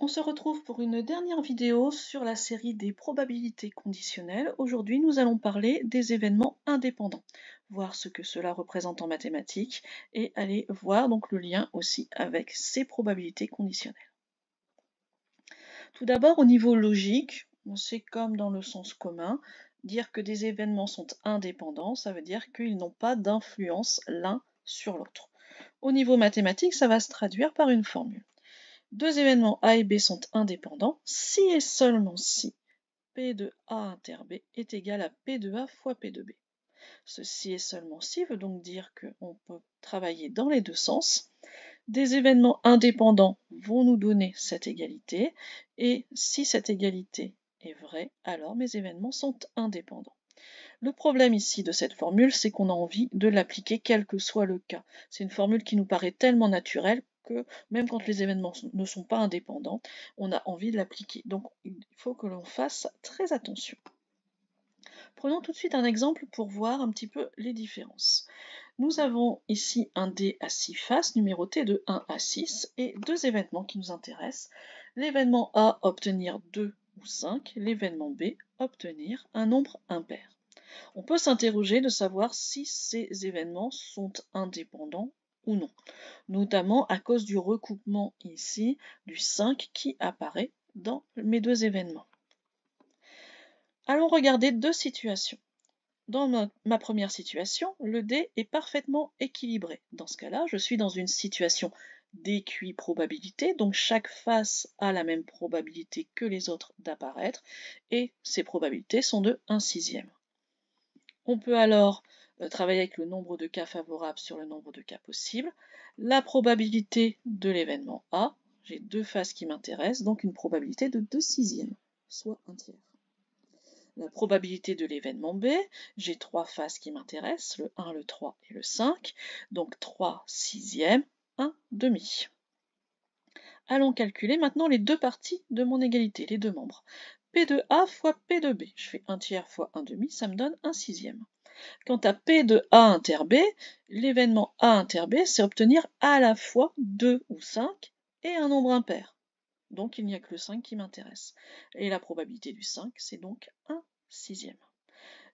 On se retrouve pour une dernière vidéo sur la série des probabilités conditionnelles. Aujourd'hui, nous allons parler des événements indépendants, voir ce que cela représente en mathématiques et aller voir donc le lien aussi avec ces probabilités conditionnelles. Tout d'abord, au niveau logique, c'est comme dans le sens commun, dire que des événements sont indépendants, ça veut dire qu'ils n'ont pas d'influence l'un sur l'autre. Au niveau mathématique, ça va se traduire par une formule. Deux événements A et B sont indépendants si et seulement si P de A inter B est égal à P de A fois P de B. Ceci et seulement si veut donc dire qu'on peut travailler dans les deux sens. Des événements indépendants vont nous donner cette égalité, et si cette égalité est vraie, alors mes événements sont indépendants. Le problème ici de cette formule, c'est qu'on a envie de l'appliquer quel que soit le cas. C'est une formule qui nous paraît tellement naturelle que même quand les événements ne sont pas indépendants, on a envie de l'appliquer. Donc il faut que l'on fasse très attention. Prenons tout de suite un exemple pour voir un petit peu les différences. Nous avons ici un dé à 6 faces numéroté de 1 à 6 et deux événements qui nous intéressent. L'événement A, obtenir 2 ou 5, l'événement B, obtenir un nombre impair. On peut s'interroger de savoir si ces événements sont indépendants ou non, notamment à cause du recoupement ici du 5 qui apparaît dans mes deux événements. Allons regarder deux situations. Dans ma première situation, le dé est parfaitement équilibré. Dans ce cas-là, je suis dans une situation d'équiprobabilité, donc chaque face a la même probabilité que les autres d'apparaître, et ces probabilités sont de 1/6. On peut alors travailler avec le nombre de cas favorables sur le nombre de cas possibles. La probabilité de l'événement A, j'ai deux faces qui m'intéressent, donc une probabilité de 2/6, soit un tiers. La probabilité de l'événement B, j'ai trois faces qui m'intéressent, le 1, le 3 et le 5, donc 3/6, 1 demi. Allons calculer maintenant les deux parties de mon égalité, les deux membres. P de A fois P de B, je fais 1 tiers fois 1 demi, ça me donne 1/6. Quant à P de A inter B, l'événement A inter B, c'est obtenir à la fois 2 ou 5 et un nombre impair. Donc il n'y a que le 5 qui m'intéresse. Et la probabilité du 5, c'est donc 1/6.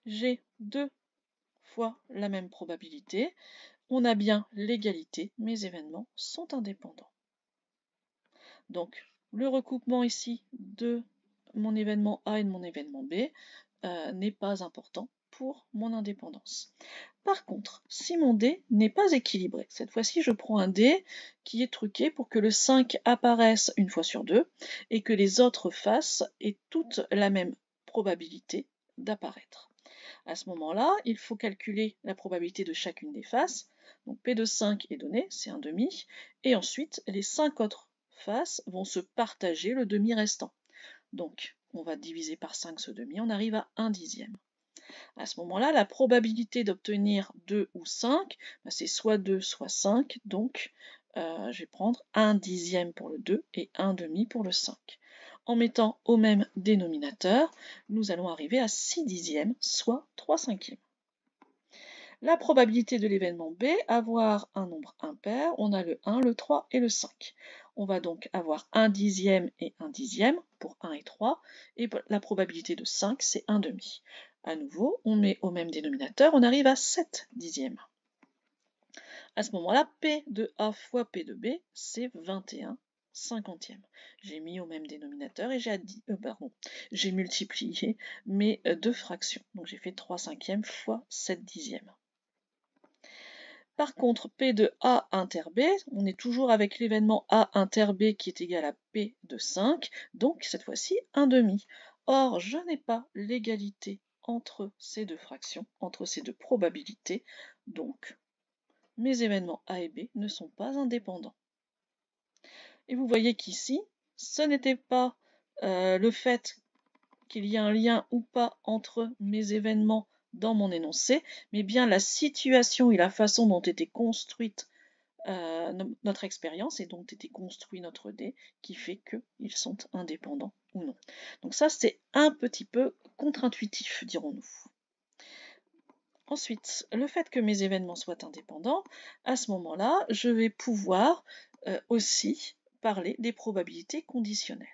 J'ai deux fois la même probabilité. On a bien l'égalité, mes événements sont indépendants. Donc le recoupement ici de mon événement A et de mon événement B n'est pas important pour mon indépendance. Par contre, si mon dé n'est pas équilibré, cette fois-ci je prends un dé qui est truqué pour que le 5 apparaisse une fois sur deux et que les autres faces aient toutes la même probabilité d'apparaître. À ce moment-là, il faut calculer la probabilité de chacune des faces. Donc P de 5 est donné, c'est un demi, et ensuite les 5 autres faces vont se partager le demi restant. Donc on va diviser par 5 ce demi, on arrive à 1/10. À ce moment-là, la probabilité d'obtenir 2 ou 5, c'est soit 2, soit 5. Donc, je vais prendre 1/10 pour le 2 et 1 demi pour le 5. En mettant au même dénominateur, nous allons arriver à 6/10, soit 3/5. La probabilité de l'événement B, avoir un nombre impair, on a le 1, le 3 et le 5. On va donc avoir 1/10 et 1/10 pour 1 et 3, et la probabilité de 5, c'est 1 demi. À nouveau, on met au même dénominateur, on arrive à 7/10. À ce moment-là, P de A fois P de B, c'est 21/50. J'ai mis au même dénominateur et j'ai multiplié mes deux fractions. Donc j'ai fait 3/5 fois 7/10. Par contre, P de A inter B, on est toujours avec l'événement A inter B qui est égal à P de 5, donc cette fois-ci 1 demi. Or, je n'ai pas l'égalité entre ces deux fractions, entre ces deux probabilités, donc mes événements A et B ne sont pas indépendants. Et vous voyez qu'ici, ce n'était pas le fait qu'il y ait un lien ou pas entre mes événements dans mon énoncé, mais bien la situation et la façon dont était construite notre expérience et dont était construit notre dé qui fait qu'ils sont indépendants ou non. Donc ça, c'est un petit peu contre-intuitif, dirons-nous. Ensuite, le fait que mes événements soient indépendants, à ce moment-là, je vais pouvoir aussi parler des probabilités conditionnelles.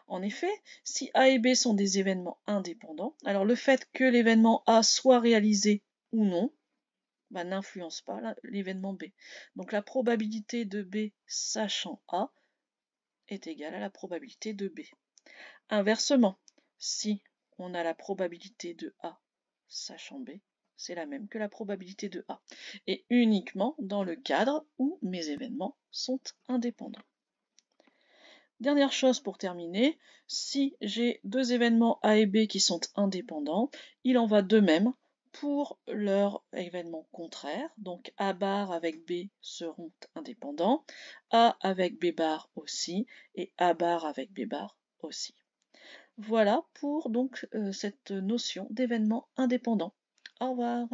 En effet, si A et B sont des événements indépendants, alors le fait que l'événement A soit réalisé ou non n'influence pas l'événement B. Donc la probabilité de B sachant A est égale à la probabilité de B. Inversement, si on a la probabilité de A sachant B, c'est la même que la probabilité de A. Et uniquement dans le cadre où mes événements sont indépendants. Dernière chose pour terminer, si j'ai deux événements A et B qui sont indépendants, il en va de même pour leurs événements contraires. Donc A bar avec B seront indépendants, A avec B bar aussi, et A bar avec B bar aussi. Voilà pour donc cette notion d'événement indépendant. Au revoir.